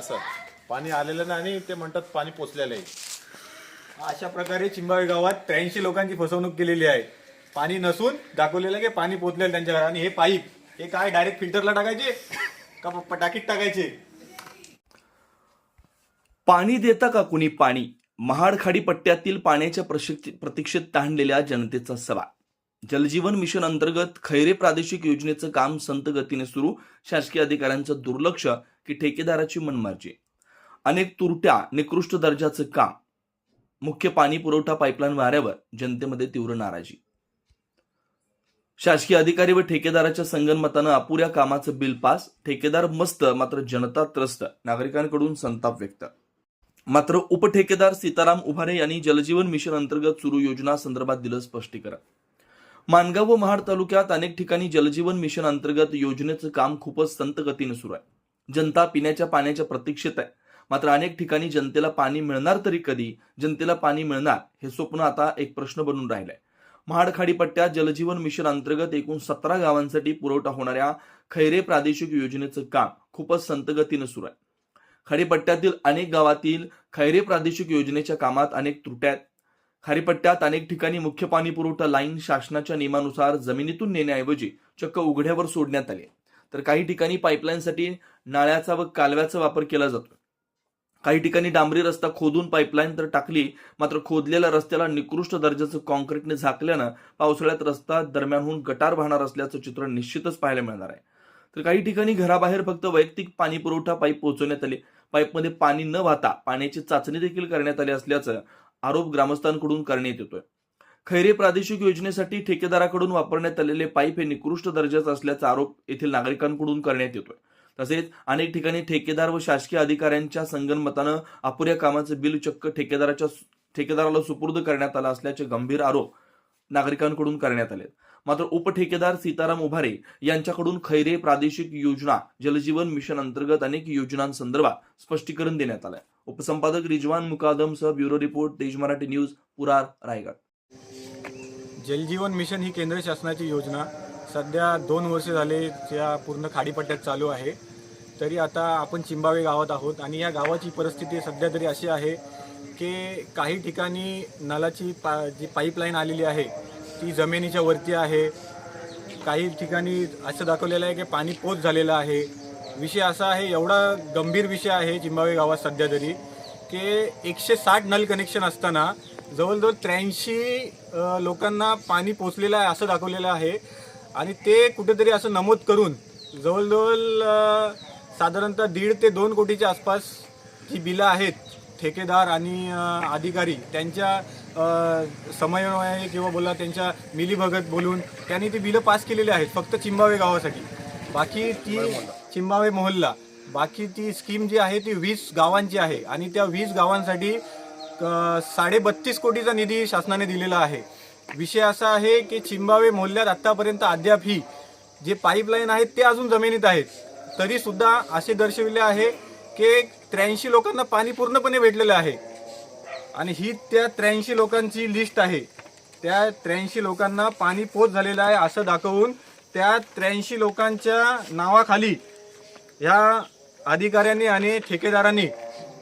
असं पाणी आलेलं नाही आणि ते म्हणतात पाणी पोचलेलं आहे. अशा प्रकारे चिंबावे गावात 83 लोकांची फसवणूक केलेली आहे. पाणी नसून दाखवलेलं की पाणी पोचलेलं त्यांच्या घरात. आणि हे पाईप हे काय डायरेक्ट फिल्टरला टाकायचे का टाकीत टाकायचे? पाणी देता का कुणी पाणी? महाड खाडी पट्ट्यातील पाण्याच्या प्रतीक्षेत ताणलेल्या जनतेचा सवाल. जलजीवन मिशन अंतर्गत खैरे प्रादेशिक योजनेचं काम संत गतीने सुरू. शासकीय अधिकाऱ्यांचं दुर्लक्ष की ठेकेदाराची मनमार्जी. अनेक तुरट्या निकृष्ट दर्जाचं काम. मुख्य पाणी पुरवठा पाईपलाईन वाऱ्यावर. जनतेमध्ये तीव्र नाराजी. शासकीय अधिकारी व ठेकेदाराच्या संगनमतानं अपुऱ्या कामाचं बिल पास. ठेकेदार मस्त मात्र जनता त्रस्त. नागरिकांकडून संताप व्यक्त. मात्र उपठेकेदार सीताराम उभारे यांनी जलजीवन मिशन अंतर्गत सुरू योजना संदर्भात दिलं स्पष्टीकरण. माणगाव व महाड तालुक्यात अनेक ठिकाणी जलजीवन मिशन अंतर्गत योजनेचं काम खूपच संत गतीने सुरू आहे. जनता पिण्याच्या पाण्याच्या प्रतीक्षेत आहे. मात्र अनेक ठिकाणी जनतेला पाणी मिळणार तरी कधी? जनतेला पाणी मिळणार हे स्वप्न आता एक प्रश्न बनून राहिलंय. महाड खाडीपट्ट्यात जलजीवन मिशन अंतर्गत एकूण 17 गावांसाठी पुरवठा होणाऱ्या खैरे प्रादेशिक योजनेचं काम खूपच संत गतीनं सुरू आहे. खाडीपट्ट्यातील अनेक गावातील खैरे प्रादेशिक योजनेच्या कामात अनेक त्रुट्या आहेत. खाडीपट्ट्यात अनेक ठिकाणी मुख्य पाणी पुरवठा लाईन शासनाच्या नियमानुसार जमिनीतून नेण्याऐवजी चक्क उघड्यावर सोडण्यात आली, तर काही ठिकाणी पाईपलाईनसाठी नाळ्याचा व कालव्याचा वापर केला जातो. काही ठिकाणी डांबरी रस्ता खोदून पाईपलाईन तर टाकली, मात्र खोदलेल्या रस्त्याला निकृष्ट दर्जाचं कॉन्क्रीटने झाकल्यानं पावसाळ्यात रस्ता दरम्यानहून गटार वाहणार असल्याचं चित्र निश्चितच पाहायला मिळणार आहे. तर काही ठिकाणी घराबाहेर फक्त वैयक्तिक पाणी पुरवठा पाईप पोहोचवण्यात आले. पाईपमध्ये पाणी न वाहता पाण्याची चाचणी देखील करण्यात आली असल्याचं आरोप ग्रामस्थांकडून करण्यात येतोय. खैरे प्रादेशिक योजनेसाठी ठेकेदाराकडून वापरण्यात आलेले पाईप हे निकृष्ट दर्जाचे असल्याचा आरोप येथील नागरिकांकडून करण्यात येतोय. तसेच अनेक ठिकाणी ठेकेदार व शासकीय अधिकाऱ्यांच्या संगनमतानं अपुऱ्या कामाचं बिल चक्क ठेकेदाराला सुपूर्द करण्यात आलं असल्याचे गंभीर आरोप नागरिकांकडून करण्यात आले. मात्र उपठेकेदार सीताराम उभारे यांच्याकडून खैरे प्रादेशिक योजना जलजीवन मिशन अंतर्गत अनेक योजनांसंदर्भात स्पष्टीकरण देण्यात आलंय. उपसंपादक रिजवान मुकादम सह ब्युरो रिपोर्ट तेज मराठी न्यूज, पुरार, रायगड. जलजीवन मिशन ही केंद्र शासनाची योजना सध्या 2 वर्ष झाले या पूर्ण खाडीपट्ट्यात चालू आहे. तरी आता आपण चिंबावे गावात आहोत आणि या गावाची परिस्थिती सध्या तरी अशी आहे की काही ठिकाणी नलाची जी पाईपलाईन आलेली आहे ती जमिनीच्या वरती आहे. काही ठिकाणी असं दाखवलेलं आहे की पाणी पोच झालेलं आहे. विषय असा आहे, एवढा गंभीर विषय आहे चिंबावे गावात सध्या तरी की 160 नल कनेक्शन असताना जवळजवळ 83 लोकांना पाणी पोचलेलं आहे असं दाखवलेलं आहे. आणि ते कुठेतरी असं नमूद करून जवळजवळ साधारणतः 1.5 ते 2 कोटीच्या आसपास जी बिलं आहेत ठेकेदार आणि अधिकारी त्यांच्या समन्वय किंवा बोला त्यांच्या मिलीभगत बोलून त्यांनी ती बिलं पास केलेली आहेत फक्त चिंबावे गावासाठी. बाकी ती चिंबावे मोहल्ला बाकी ती स्कीम जी आहे ती 20 गावांची आहे आणि त्या 20 गावांसाठी 32.5 कोटीचा निधी शासनाने दिलेला आहे. विषय असा आहे की चिंबावे मोहल्ल्यात आतापर्यंत अद्याप ही जे पाईपलाईन आहेत ते अजून जमिनीत आहेत. तरी सुद्धा असे दर्शविले आहे की 83 लोकांना पाणी पूर्णपणे भेटलेलं आहे. आणि ही त्या 83 लोकांची लिस्ट आहे. त्या 83 लोकांना पाणी पोच झालेलं आहे असं दाखवून त्या 83 लोकांच्या नावाखाली ह्या अधिकाऱ्यांनी आणि ठेकेदारांनी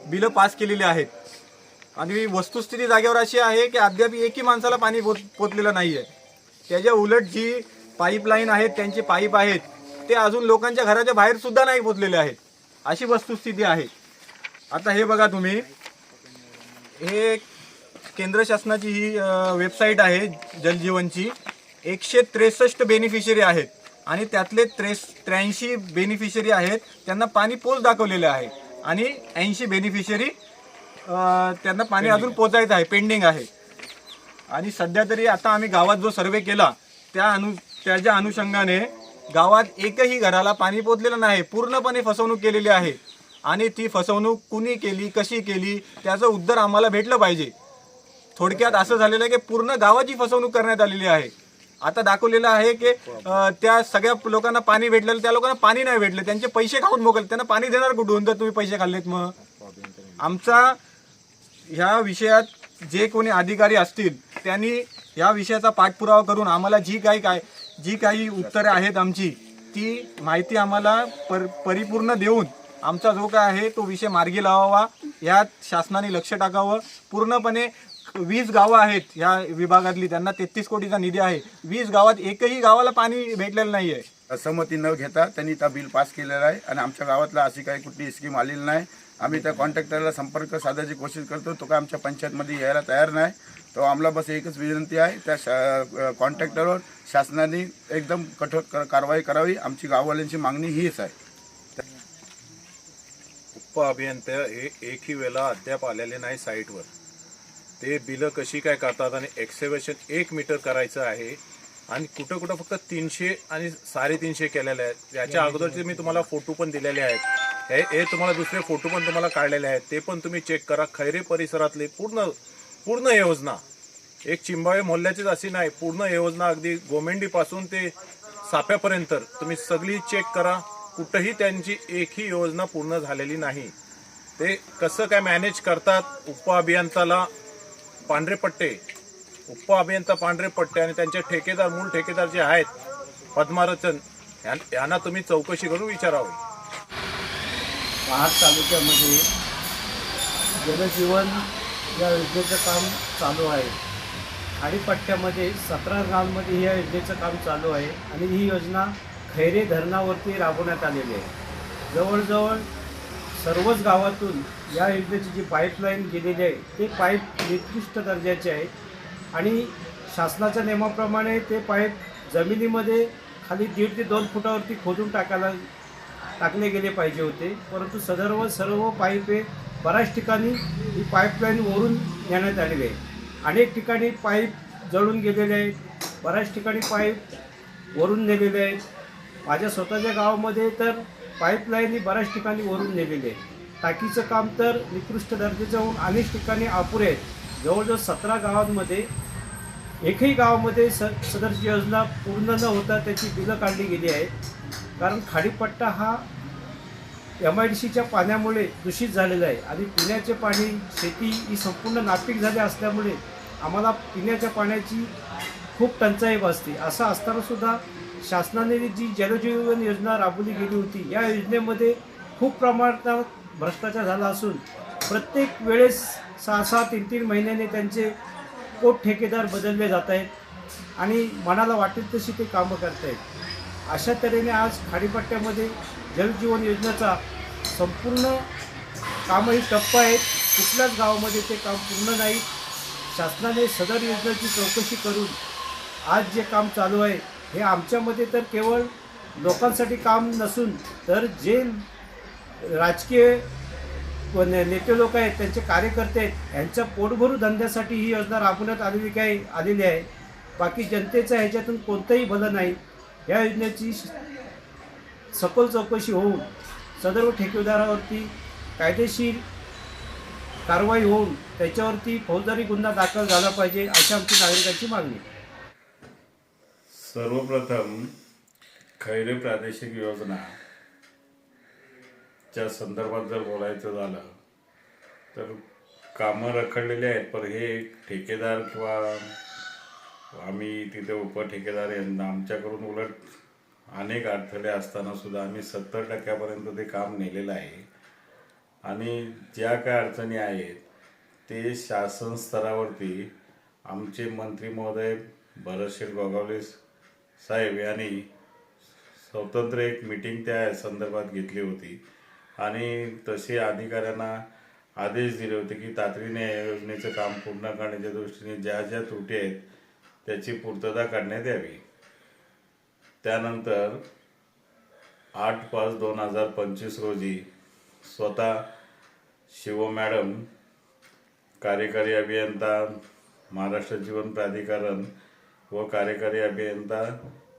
बिलं पास केलेली आहेत. आणि वस्तुस्थिती जागेवर अशी आहे की अद्याप एकही माणसाला पाणी पोचलेलं नाही आहे. त्याच्या उलट जी पाईपलाईन आहेत त्यांचे पाईप आहेत ते अजून लोकांच्या घराच्या बाहेर सुद्धा नाही पोचलेले आहेत. अशी वस्तुस्थिती आहे. आता हे बघा तुम्ही, हे केंद्र शासनाची ही वेबसाईट आहे जलजीवनची. 163 बेनिफिशरी आहेत आणि त्यातले 83 बेनिफिशरी आहेत त्यांना पाणी पोच दाखवलेले आहे आणि 80 बेनिफिशरी त्यांना पाणी अजून पोचायचं आहे, पेंडिंग आहे. आणि सध्या तरी आता आम्ही गावात जो सर्वे केला त्याच्या अनुषंगाने गावात एकही घराला पाणी पोचलेलं नाही. पूर्णपणे फसवणूक केलेली आहे आणि ती फसवणूक कुणी केली, कशी केली त्याचं उत्तर आम्हाला भेटलं पाहिजे. थोडक्यात असं झालेलं आहे की पूर्ण गावाची फसवणूक करण्यात आलेली आहे. आता दाखवलेलं आहे की त्या सगळ्या लोकांना पाणी भेटलेलं, त्या लोकांना पाणी नाही भेटलं, त्यांचे पैसे खाऊन मोकल. त्यांना पाणी देणार कुठून तर तुम्ही पैसे खाल्लेत? मग आमचा ह्या विषयात जे कोणी अधिकारी असतील त्यांनी या विषयाचा पाठपुरावा करून आम्हाला जी काही उत्तरे आहेत आमची ती माहिती आम्हाला परिपूर्ण देऊन आमचा जो काय आहे तो विषय मार्गी लावावा, यात शासनाने लक्ष टाकावं. पूर्णपणे 20 गावं आहेत या विभागातली, त्यांना 33 कोटीचा निधी आहे. 20 गावात एकही गावाला पाणी भेटलेलं नाही आहे. संमती न घेता त्यांनी त्या बिल पास केलेला आहे आणि आमच्या गावातला अशी काही कुठली स्कीम आलेली नाही. आम्ही त्या कॉन्ट्रॅक्टरला संपर्क साधायची कोशिश करतो, तो काय आमच्या पंचायतमध्ये यायला तयार नाही. तो आम्हाला बस एकच विनंती आहे, त्या कॉन्ट्रॅक्टरवर शासनाने एकदम कठोर कारवाई करावी. आमची गाववाल्यांची मागणी हीच आहे. उपअभियंता हे एकही वेळेला अद्याप आलेले नाही साईटवर. ते बिलं कशी काय करतात आणि एक्सेवेशन 1 मीटर करायचं आहे आणि कुठं कुठं फक्त 300 आणि 350 केलेले आहेत. याच्या अगोदरचे मी तुम्हाला फोटो पण दिलेले आहेत. हे तुम्हाला दुसरे फोटो पण तुम्हाला काढलेले आहेत, ते पण तुम्ही चेक करा. खैरे परिसरातले पूर्ण योजना, एक चिंबावे मोहल्ल्याचीच अशी नाही, पूर्ण योजना अगदी गोमेंडीपासून ते साप्यापर्यंत तुम्ही सगळी चेक करा. कुठंही त्यांची एकही योजना पूर्ण झालेली नाही. ते कसं काय मॅनेज करतात. उपअभियंताला पांढरे पट्टे, उपअभियंता पांढरे पट्टे आणि त्यांचे ठेकेदार, मूळ ठेकेदार जे आहेत पद्मारचन, यांना तुम्ही चौकशी करून विचारावी. महाड तालुक्यामध्ये जलजीवन या योजनेचं काम चालू आहे. खाडीपट्ट्यामध्ये 17 गावांमध्ये या योजनेचं काम चालू आहे आणि ही योजना खैरे धरणावरती राबवण्यात आलेली आहे. जवळजवळ सर्वच गावातून या योजनेची जी पाईपलाईन गेलेली आहे ते पाईप निकृष्ट दर्जाचे आहे आणि शासनाच्या नियमाप्रमाणे ते पाईप जमिनीमध्ये खाली 1.5 ते 2 फुटावरती खोदून टाकले गेले पाहिजे होते. परंतु सर्व पाईप हे बऱ्याच ठिकाणी ही पाईपलाईन वरून नेण्यात आलेली आहे. अनेक ठिकाणी पाईप जळून गेलेले आहेत, बऱ्याच ठिकाणी पाईप वरून नेलेले आहेत. माझ्या स्वतःच्या गावामध्ये तर पाईपलाईन ही बऱ्याच ठिकाणी वरून नेलेली आहे. टाकीचं काम तर निकृष्ट दर्जाचं होऊन अनेक ठिकाणी अपुरे आहेत. जवळजवळ 17 गावांमध्ये एकही गावामध्ये सदरची योजना पूर्ण न होता त्याची बिलं काढली गेली आहेत. कारण खाडीपट्टा हा MIDCच्या पाण्यामुळे दूषित झालेला आहे आणि पिण्याचे पाणी, शेती ही संपूर्ण नापीक झाली असल्यामुळे आम्हाला पिण्याच्या पाण्याची खूप टंचाई भासते. असं असतानासुद्धा शासनाने जी जलजीवन योजना राबवली गेली होती, या योजनेमध्ये खूप प्रमाणात भ्रष्टाचार झाला असून प्रत्येक वेळेस 6-6, 3-3 महिन्याने त्यांचे पोट ठेकेदार बदलले जात आहेत आणि मनाला वाटेल तशी ते कामं करत आहेत. अशा तऱ्हेने आज खाडीपट्ट्यामध्ये जलजीवन योजनेचा संपूर्ण कामही ठप्प आहेत. कुठल्याच गावामध्ये ते काम पूर्ण नाही. शासनाने सदर योजनेची चौकशी करून आज जे काम चालू आहे हे आमच्यामध्ये तर केवळ लोकांसाठी काम नसून तर जे राजकीय नेते लोक आहेत, त्यांचे कार्यकर्ते आहेत, यांच्या पोटभरू धंद्यासाठी ही योजना राबवण्यात आलेली आहे. बाकी जनतेचं ह्याच्यातून कोणतंही भलं नाही. या योजनेची सखोल चौकशी होऊन सदर ठेकेदारावरती कायदेशीर कारवाई होऊन त्याच्यावरती फौजदारी गुन्हा दाखल झाला पाहिजे, अशी आमची नागरिकांची मागणी. सर्वप्रथम खैरे प्रादेशिक योजना च्या संदर्भात जर बोलायचं झालं तर कामं रखडलेली आहेत. पण हे एक ठेकेदार किंवा आम्ही तिथे उपठेकेदार यांना आमच्याकडून उलट अनेक अडथळे असताना सुद्धा आम्ही 70% ते काम नेलेलं आहे. आणि ज्या काय अडचणी आहेत ते शासन स्तरावरती आमचे मंत्री महोदय भरतशेठ गोगावले साहेब यांनी स्वतंत्र एक मीटिंग त्या संदर्भात घेतली होती आणि तसे अधिकाऱ्यांना आदेश दिले होते की तातडीने या योजनेचं काम पूर्ण करण्याच्या दृष्टीने ज्या ज्या त्रुटी आहेत त्याची पूर्तता करण्यात यावी. त्यानंतर 8/5/2025 रोजी स्वतः शिव मॅडम, कार्यकारी अभियंता महाराष्ट्र जीवन प्राधिकरण व कार्यकारी अभियंता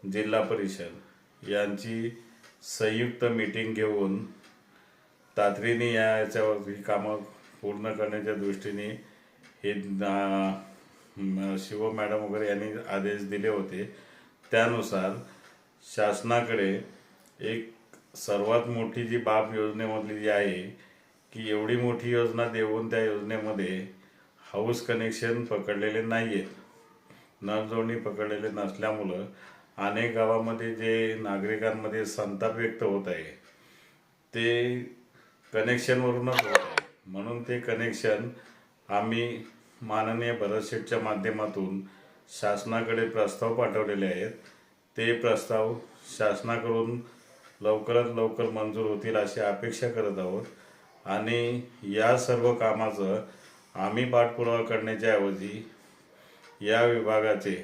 जिल्हा परिषद यांची संयुक्त मीटिंग घेऊन तातडीने याच्यावर ही कामं पूर्ण करण्याच्या दृष्टीने हे शिव मॅडम वगैरे यांनी आदेश दिले होते. त्यानुसार शासनाकडे एक सर्वात मोठी जी बाब योजनेमधली जी आहे की एवढी मोठी योजना देऊन त्या योजनेमध्ये हाऊस कनेक्शन पकडलेले नाही आहेत, नळ जोडणी पकडलेले नसल्यामुळं अनेक गावामध्ये जे नागरिकांमध्ये संताप व्यक्त होत आहे ते कनेक्शनवरूनच होत आहे. म्हणून ते कनेक्शन आम्ही माननीय भरत शेठच्या माध्यमातून शासनाकडे प्रस्ताव पाठवलेले आहेत. ते प्रस्ताव शासनाकडून लवकरात लवकर मंजूर होतील अशी अपेक्षा करत आहोत. आणि या सर्व कामाचं आम्ही पाठपुरावा करण्याच्या ऐवजी या विभागाचे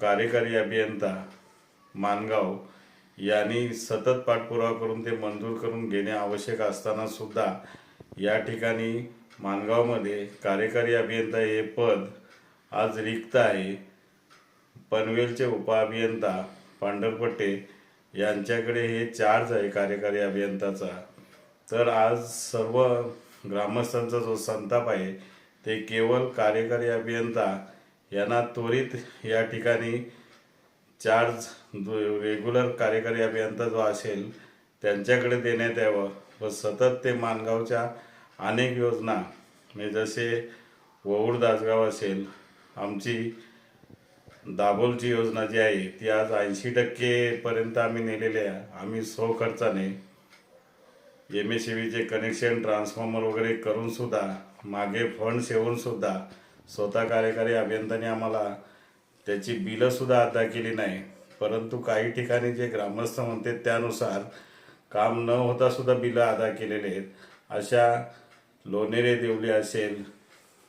कार्यकारी अभियंता मानगाव यांनी सतत पाठपुरावा करून ते मंजूर करून घेणे आवश्यक असताना सुद्धा या ठिकाणी मानगावमध्ये कार्यकारी अभियंता हे पद आज रिक्त आहे. पनवेलचे उपअभियंता पांढरपट्टे यांच्याकडे हे चार्ज आहे कार्यकारी अभियंताचा. तर आज सर्व ग्रामस्थांचा जो संताप आहे ते केवळ कार्यकारी अभियंता यांना त्वरित या ठिकाणी चार्ज रेग्युलर कार्यकारी अभियंता जो असेल त्यांच्याकडे देण्यात यावं व सतत ते मानगावच्या अनेक योजना म्हणजे जसे वऊड दासगाव असेल, आमची दाभोलची योजना जी आहे ती आज 80% पर्यंत आम्ही नेलेली आहे. आम्ही स्वखर्चाने MSCBचे कनेक्शन ट्रान्सफॉर्मर वगैरे करून सुद्धा मागे फंड सेवून सुद्धा स्वतः कार्यकारी अभियंत्याने आम्हाला त्याची बिलं सुद्धा अदा केली नाही. परंतु काही ठिकाणी जे ग्रामस्थ म्हणते त्यानुसार काम न होता सुद्धा बिलं अदा केलेले आहेत. अशा लोणेरे देवली असेल,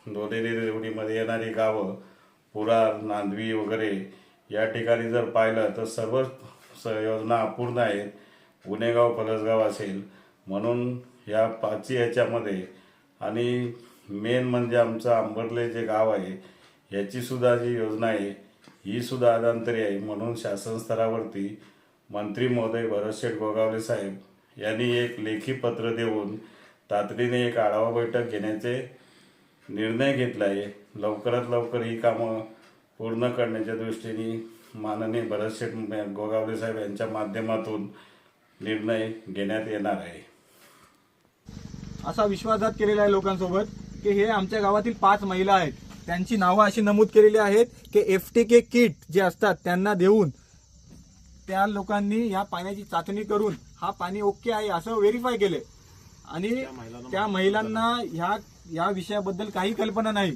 लोणेरे देवलीमध्ये येणारी गावं पुरार, नांदवी वगैरे या ठिकाणी जर पाहिलं तर सर्व योजना अपूर्ण आहेत. गुन्हेगाव फलसगाव असेल. म्हणून या 5 ह्याच्यामध्ये आणि मेन म्हणजे आमचं अंबरले जे गाव आहे याची सुद्धा जी योजना आहे ही सुद्धा अधांतरी आहे. म्हणून शासन स्तरावरती मंत्री महोदय भरतशेठ गोगावले साहेब यांनी एक लेखी पत्र देऊन तातडीने एक आढावा बैठक घेण्याचे निर्णय घेतला आहे. लवकरात लवकर ही कामं पूर्ण करण्याच्या दृष्टीने माननीय भरतशेठ गोगावले साहेब यांच्या माध्यमातून निर्णय घेण्यात येणार आहे. असा विश्वासघात केलेला आहे लोकांसोबत की हे आमच्या गावातील 5 महिला आहेत, त्यांची नावं अशी नमूद केलेली आहेत की FTK किट जे असतात त्यांना देऊन त्या लोकांनी या पाण्याची चाचणी करून हा पाणी ओके आहे असं व्हेरीफाय केले. आणि त्या महिलांना या विषयाबद्दल काही कल्पना नाही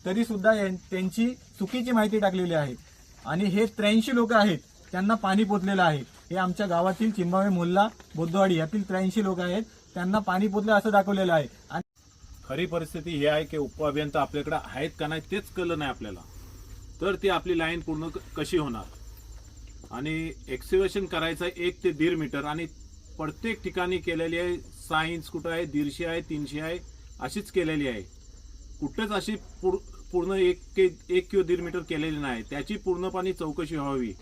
तरी सुद्धा त्यांची चुकीची माहिती टाकलेली आहे. आणि हे 83 लोक आहेत त्यांना पाणी पोचलेलं आहे. हे आमच्या गावातील चिंबावे मोहल्ला बोद्धवाडी यातील 83 लोक आहेत, त्यांना पाणी पोचलं असं दाखवलेलं आहे. आणि खरी परिस्थिती ही आहे की उपअभियंता आपल्याकडे आहेत का नाही तेच कळलं नाही आपल्याला. तर ती आपली लाईन पूर्ण कशी होणार. आणि एक्सिवेशन करायचं 1 ते 1.5 मीटर आणि प्रत्येक ठिकाणी केलेली आहे. सायन्स कुठं आहे, 150 आहे, 300 आहे अशीच केलेली आहे. कुठेच अशी पूर्ण 1 किंवा 1.5 मीटर केलेली नाही. त्याची पूर्णपणे चौकशी व्हावी.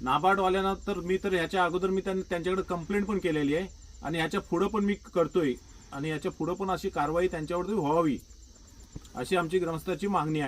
नाबार्डवाल्यांना तर मी तर ह्याच्या अगोदर मी त्यांच्याकडे कंप्लेंट पण केलेली आहे आणि ह्याच्या पुढं पण मी करतोय आणि ह्याच्या पुढं पण अशी कारवाई त्यांच्यावरती व्हावी अशी आमची ग्रामस्थाची मागणी आहे.